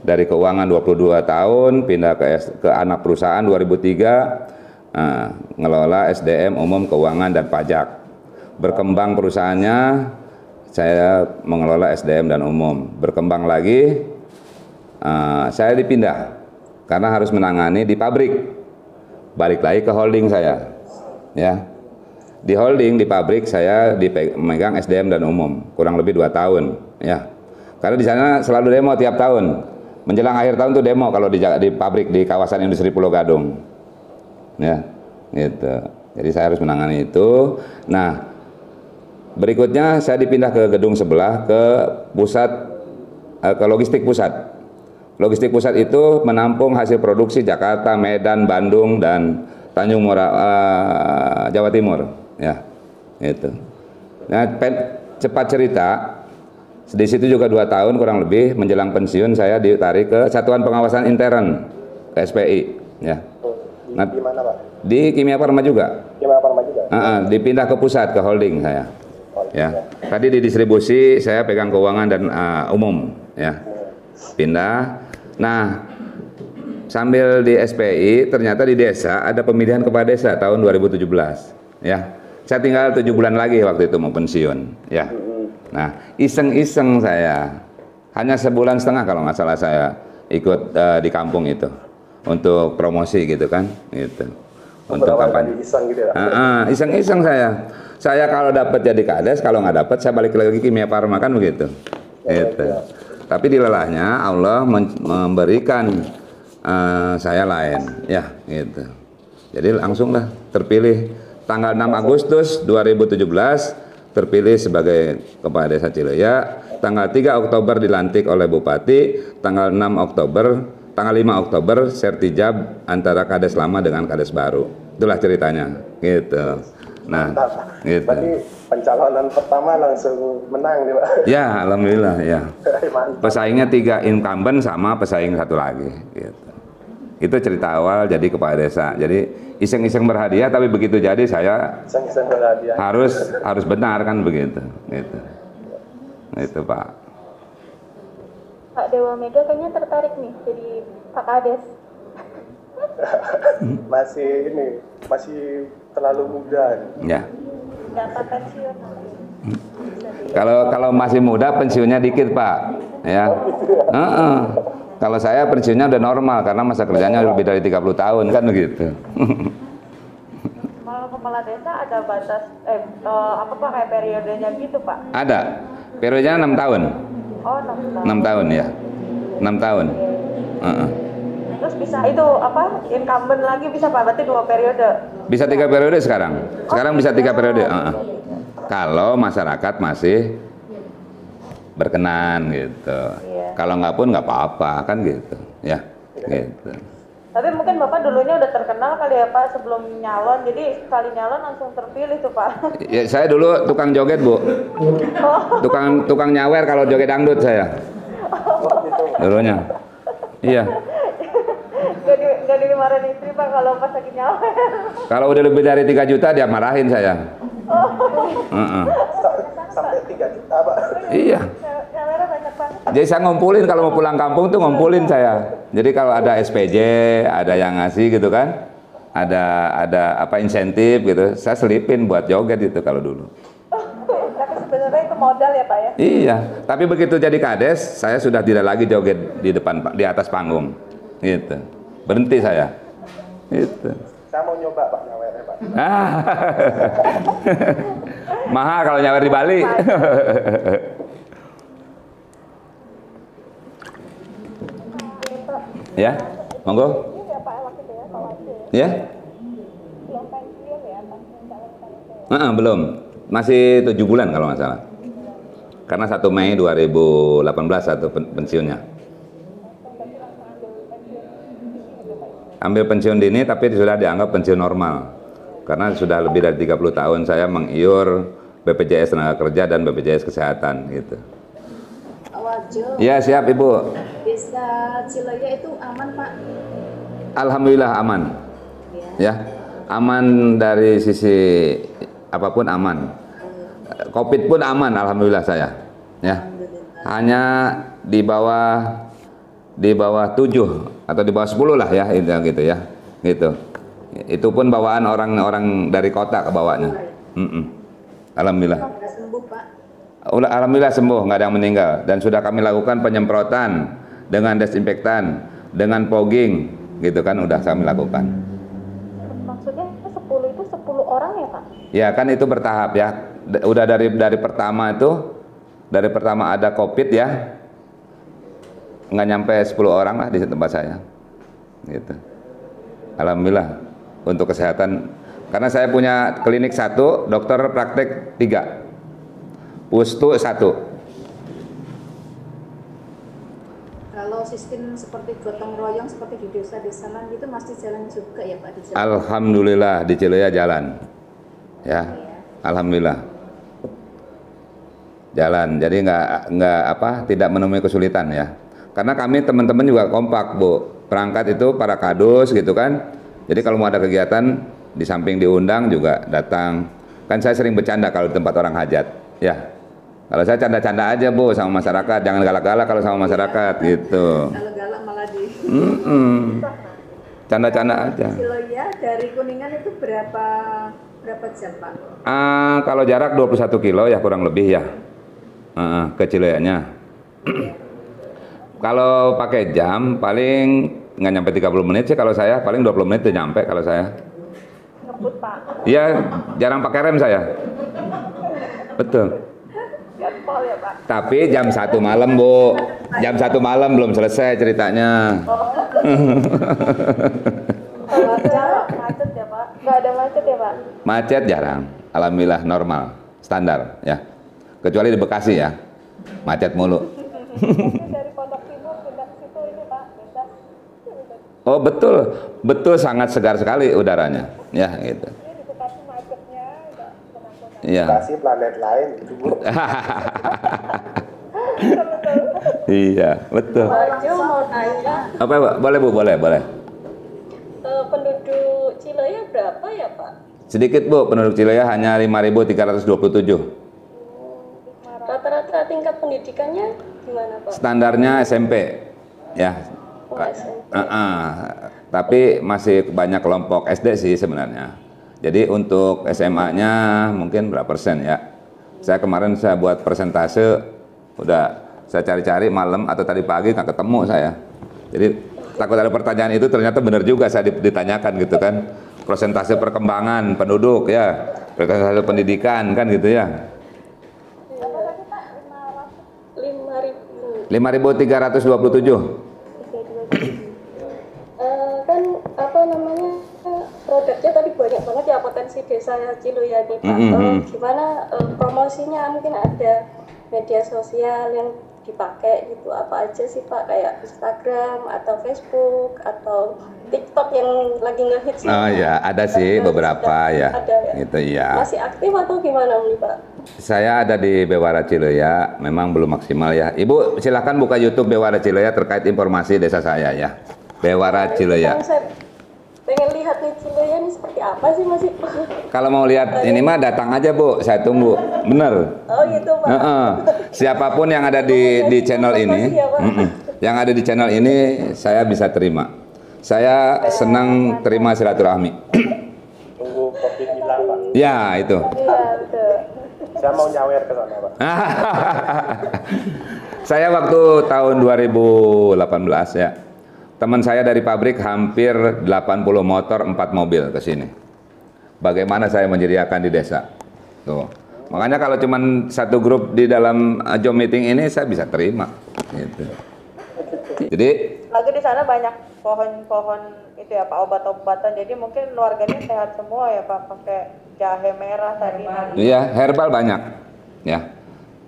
Dari keuangan 22 tahun, pindah ke anak perusahaan 2003, ngelola SDM, umum, keuangan, dan pajak. Berkembang perusahaannya, saya mengelola SDM dan umum. Berkembang lagi, saya dipindah karena harus menangani di pabrik. Balik lagi ke holding saya, ya. Di holding, di pabrik saya memegang SDM dan umum kurang lebih 2 tahun, ya. Karena di sana selalu demo tiap tahun. Menjelang akhir tahun tuh demo kalau di pabrik di kawasan industri Pulau Gadung, ya, gitu. Jadi saya harus menangani itu. Nah, berikutnya saya dipindah ke gedung sebelah ke pusat, ke logistik pusat. Logistik pusat itu menampung hasil produksi Jakarta, Medan, Bandung, dan Tanjung Mora, Jawa Timur, ya, itu. Nah, cepat cerita, di situ juga 2 tahun kurang lebih menjelang pensiun saya ditarik ke Satuan Pengawasan Intern, ke SPI, ya. Nah, di mana, Pak? Di Kimia Farma juga. Kimia Farma juga. Dipindah ke pusat, ke holding saya. Ya. Tadi di distribusi saya pegang keuangan dan umum, ya. Pindah. Nah, sambil di SPI ternyata di desa ada pemilihan kepala desa tahun 2017, ya. Saya tinggal 7 bulan lagi waktu itu mau pensiun, ya. Nah, iseng-iseng saya, hanya 1,5 bulan kalau nggak salah saya ikut di kampung itu untuk promosi gitu kan, gitu. Untuk kampanye. Iseng-iseng saya kalau dapat jadi kades, kalau nggak dapat saya balik lagi Kimia Farma kan begitu. Gitu. Tapi di lelahnya Allah memberikan saya lain, ya, gitu. Jadi langsung lah terpilih tanggal 6 Agustus 2017 terpilih sebagai Kepala Desa Cileya. Tanggal 3 Oktober dilantik oleh Bupati, tanggal 5 Oktober sertijab antara kades lama dengan kades baru. Itulah ceritanya, gitu. Nah, gitu. Berarti pencalonan pertama langsung menang nih, Pak. Ya, alhamdulillah ya. Pesaingnya 3 incumbent sama pesaing 1 lagi, gitu. Itu cerita awal jadi kepala desa. Jadi iseng-iseng berhadiah, tapi begitu jadi saya Iseng-iseng berhadiah. harus benar kan begitu, gitu. Itu Pak. Pak Dewa Mega kayaknya tertarik nih jadi Pak Kades. Masih terlalu muda. Ya. Dapat pensiun. Kalau masih muda pensiunnya dikit Pak, ya. Kalau saya pensiunnya udah normal karena masa kerjanya lebih dari 30 tahun kan begitu. Kalau kepala desa ada batas apa Pak kayak periodenya gitu Pak? Ada. Periodenya 6 tahun. Oh 6 tahun. 6 tahun ya. 6 tahun. Terus bisa itu apa incumbent lagi bisa Pak? Berarti 2 periode. Bisa 3 periode sekarang. Sekarang bisa 3 periode. Kalau masyarakat masih berkenan gitu. Kalau nggak pun nggak apa-apa kan gitu, ya. Gitu. Tapi mungkin Bapak dulunya udah terkenal kali ya Pak sebelum nyalon, jadi sekali nyalon langsung terpilih tuh Pak. Ya, saya dulu tukang joget Bu, tukang nyawer kalau joget dangdut saya. Dulunya, iya. Gak dimarahin istri Pak kalau pas lagi nyawer. Kalau udah lebih dari 3 juta dia marahin saya. Sampai 3 juta Pak. Iya. Nyawernya banyak banget. Jadi saya ngumpulin kalau mau pulang kampung tuh ngumpulin saya. Jadi kalau ada SPJ, ada yang ngasih gitu kan, ada apa insentif gitu, saya selipin buat joget itu kalau dulu. Tapi sebenarnya itu modal ya Pak ya? Iya, tapi begitu jadi kades, saya sudah tidak lagi joget di atas panggung, gitu. Berhenti saya, gitu. Saya mau nyoba Pak nyawernya Pak. Mahal kalau nyawer di Bali. Ya, monggo. Ya? Belum, masih 7 bulan kalau nggak salah. Karena 1 Mei 2018 satu pensiunnya. Ambil pensiun dini tapi sudah dianggap pensiun normal. Karena sudah lebih dari 30 tahun saya mengiur BPJS Tenaga Kerja dan BPJS Kesehatan gitu. Wajo. Ya, siap Ibu. Desa Ciloyo itu aman Pak? Alhamdulillah aman. Ya, aman dari sisi apapun aman. Covid pun aman, alhamdulillah saya. Ya, hanya di bawah 7 atau di bawah 10 lah ya, gitu ya, gitu. Itu pun bawaan orang-orang dari kota ke bawahnya. Alhamdulillah. Sembuh Pak? Alhamdulillah sembuh, nggak ada yang meninggal. Dan sudah kami lakukan penyemprotan dengan desinfektan, dengan fogging, gitu kan, udah kami lakukan. Maksudnya 10 itu 10 orang ya Pak? Ya kan itu bertahap ya. Udah dari pertama itu, dari pertama ada COVID ya, nggak nyampe 10 orang lah di tempat saya. Gitu. Alhamdulillah untuk kesehatan. Karena saya punya klinik 1, dokter praktek 3, pustu 1. Kalau sistem seperti gotong royong seperti di desa-desa lain itu masih jalan juga ya Pak? Di jalan. Alhamdulillah di Ciloya jalan. Ya, alhamdulillah jalan. Jadi tidak menemui kesulitan ya. Karena kami teman-teman juga kompak Bu. Perangkat itu para kadus gitu kan. Jadi kalau mau ada kegiatan di samping diundang juga datang. Kan saya sering bercanda kalau di tempat orang hajat. Ya. Kalau saya canda-canda aja Bu sama masyarakat, jangan galak-galak kalau sama masyarakat gitu. Kalau galak malah di Canda-canda aja. Ciloya dari Kuningan itu berapa jam Pak? Kalau jarak 21 kilo ya kurang lebih ya. Ke Ciloyanya. Kalau pakai jam paling nggak nyampe 30 menit sih kalau saya, paling 20 menit udah nyampe kalau saya. Ngebut Pak? Iya, jarang pakai rem saya. Betul. Gaspol ya Pak? Tapi jam 1 malam Bu, jam 1 malam belum selesai ceritanya. Macet ya Pak? Nggak ada macet ya Pak? Macet jarang, alhamdulillah normal, standar ya. Kecuali di Bekasi ya, macet mulu. Dari Pondok Timur pindah ke situ ini Pak, beda. Oh betul sangat segar sekali udaranya, ya gitu. Ini di Bekasi macetnya nggak tenang-tenang. Iya. Kasih planet lain gitu Bu. Iya, betul. Wajo mau tanya, Apa Pak? Boleh Bu, boleh. penduduk Ciloya berapa ya Pak? Sedikit Bu, penduduk Ciloya hanya 5.327. Rata-rata tingkat pendidikannya gimana Pak? Standarnya SMP, ya. Oh, SMP. Tapi masih banyak kelompok SD sih sebenarnya. Jadi untuk SMA-nya mungkin berapa persen ya? Saya kemarin saya buat persentase, udah saya cari-cari malam atau tadi pagi nggak ketemu saya. Jadi takut ada pertanyaan itu, ternyata benar juga saya ditanyakan gitu kan. Persentase perkembangan penduduk ya, persentase pendidikan kan gitu ya. 5.327. Kan apa namanya, produknya tadi banyak banget ya, potensi desa Ciloyani Pak. Gimana promosinya, mungkin ada media sosial yang dipakai gitu, apa aja sih Pak, kayak Instagram atau Facebook atau TikTok yang lagi ngehits? Oh ya, ada sih beberapa ya. Ada ya? Gitu ya. Masih aktif atau gimana nih Pak? Saya ada di Bewara Ciloya, memang belum maksimal ya. Ibu silahkan buka YouTube Bewara Ciloya terkait informasi desa saya ya. Bewara Ciloya. Saya pengen lihat nih Ciloya ini seperti apa sih Mas? Kalau mau lihat ini mah datang aja Bu, saya tunggu. Bener. Oh gitu Pak. Siapapun yang ada di channel ini, yang ada di channel ini saya bisa terima. Saya senang terima silaturahmi. Tunggu COVID hilang Pak. Ya itu. Iya, betul. Saya mau nyawer ke sana Pak. Saya waktu tahun 2018 ya, teman saya dari pabrik hampir 80 motor 4 mobil ke sini. Bagaimana saya menyediakan di desa? Tuh. Makanya kalau cuman satu grup di dalam Zoom meeting ini saya bisa terima. Gitu. Jadi Lagi di sana banyak pohon-pohon itu ya Pak, obat-obatan. Jadi mungkin keluarganya sehat semua ya Pak, pakai jahe merah tadi. iya, herbal banyak. Ya.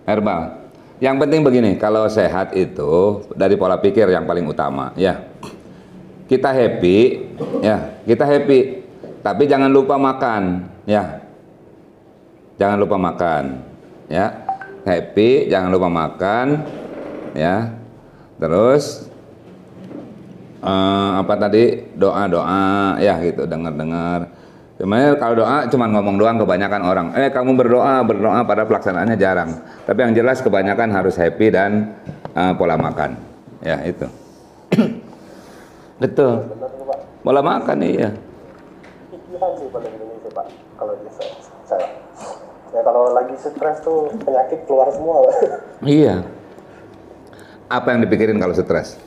Herbal. Yang penting begini, kalau sehat itu dari pola pikir yang paling utama, ya. Kita happy, ya, kita happy. Tapi jangan lupa makan, ya. Jangan lupa makan, ya. Happy, jangan lupa makan, ya. Terus apa tadi, doa-doa, ya gitu, dengar-dengar. Sebenarnya kalau doa cuma ngomong doang kebanyakan orang. Kamu berdoa pada pelaksanaannya jarang. Tapi yang jelas kebanyakan harus happy dan pola makan. Ya itu. Betul. Pola makan iya. Pikiran sih paling ini sih Pak. Kalau di saya. Ya kalau lagi stres tuh penyakit keluar semua Pak. Iya. Apa yang dipikirin kalau stres?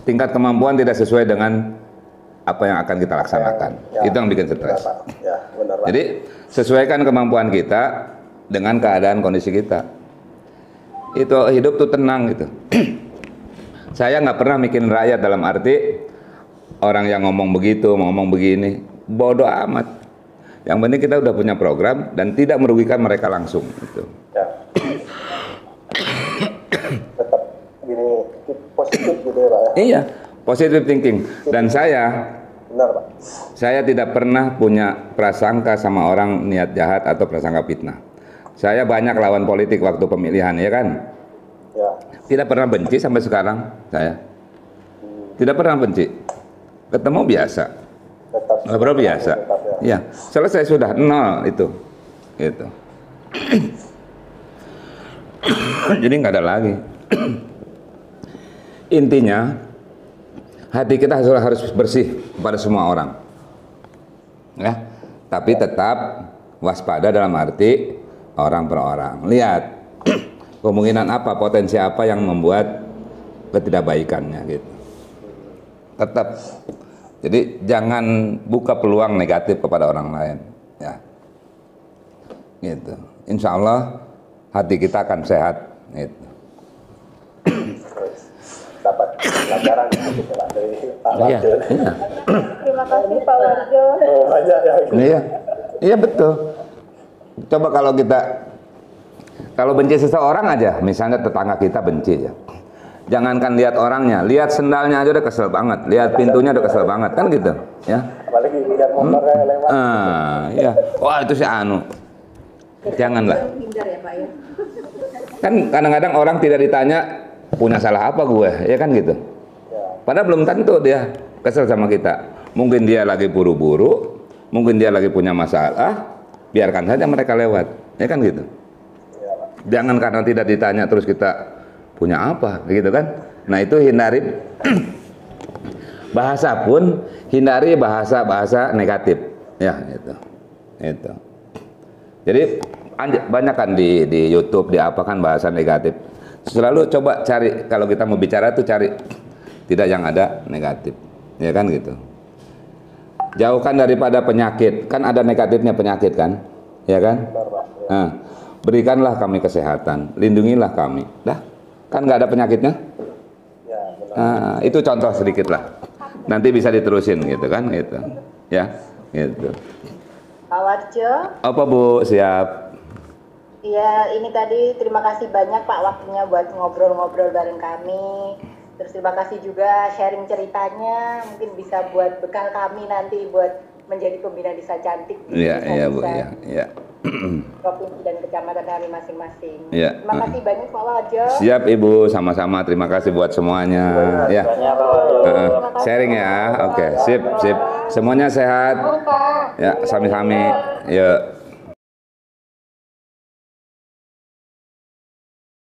Tingkat kemampuan tidak sesuai dengan apa yang akan kita laksanakan. Ya, itu yang bikin stres. Ya, benar, Pak. Jadi sesuaikan kemampuan kita dengan keadaan kondisi kita. Itu hidup tuh tenang gitu. Saya nggak pernah mikirin rakyat dalam arti orang yang ngomong begitu, ngomong begini, bodoh amat. Yang penting kita udah punya program dan tidak merugikan mereka langsung. Gitu. Ya. Tetap gini positif gitu ya Pak ya. Iya, positive thinking. Dan Benar Pak. saya tidak pernah punya prasangka sama orang niat jahat atau prasangka fitnah. Saya banyak lawan politik waktu pemilihan, ya kan? Ya. Tidak pernah benci sampai sekarang, saya. Tidak pernah benci. Ketemu biasa. Tetap. Ngobrol biasa. Tetap, ya. Ya, selesai sudah, nol itu. Gitu. Jadi nggak ada lagi. Intinya, hati kita harus bersih kepada semua orang. Ya, tapi tetap waspada dalam arti orang per orang. Lihat kemungkinan apa, potensi apa yang membuat ketidakbaikannya gitu. Tetap. Jadi jangan buka peluang negatif kepada orang lain, ya. Gitu. Insya Allah hati kita akan sehat. Gitu. Dapat pelajaran gitu Pak dari Pak Iya, Warjo. iya. Terima kasih Pak Warjo. Oh, banyak ya. Iya, iya betul. Coba kalau benci seseorang aja, misalnya tetangga kita benci ya. Jangankan lihat orangnya, lihat sendalnya aja udah kesel banget, lihat pintunya udah kesel banget, kan gitu, ya. Apalagi lihat motornya lewat. Iya. Wah itu si Anu. Janganlah. Hindar ya Pak ya. Kan kadang-kadang orang tidak ditanya punya salah apa gue, ya kan gitu. Padahal belum tentu dia kesel sama kita. Mungkin dia lagi buru-buru, mungkin dia lagi punya masalah, biarkan saja mereka lewat, ya kan gitu. Jangan karena tidak ditanya terus kita punya apa, gitu kan. Nah itu hindari bahasa pun, hindari bahasa-bahasa negatif, ya itu. Jadi banyak kan di YouTube, di apa kan bahasa negatif. Selalu coba cari, kalau kita mau bicara tuh cari tidak yang ada negatif, ya kan gitu. Jauhkan daripada penyakit, kan ada negatifnya penyakit kan, ya kan. Nah, berikanlah kami kesehatan, lindungilah kami, dah kan nggak ada penyakitnya. Nah, itu contoh sedikit lah, nanti bisa diterusin gitu kan, gitu ya, gitu. Pak Warjo. Apa Bu, siap. Iya, ini tadi terima kasih banyak Pak waktunya buat ngobrol-ngobrol bareng kami. Terus terima kasih juga sharing ceritanya, mungkin bisa buat bekal kami nanti buat menjadi pembina desa cantik di Iya Bu, iya. provinsi dan kecamatan kami masing-masing. Ya. Terima kasih banyak Pak Warjo. Siap Ibu, sama-sama. Terima kasih buat semuanya. Ya. Sharing ya. Oke, sip. Semuanya sehat. Ya, sami-sami. Ya.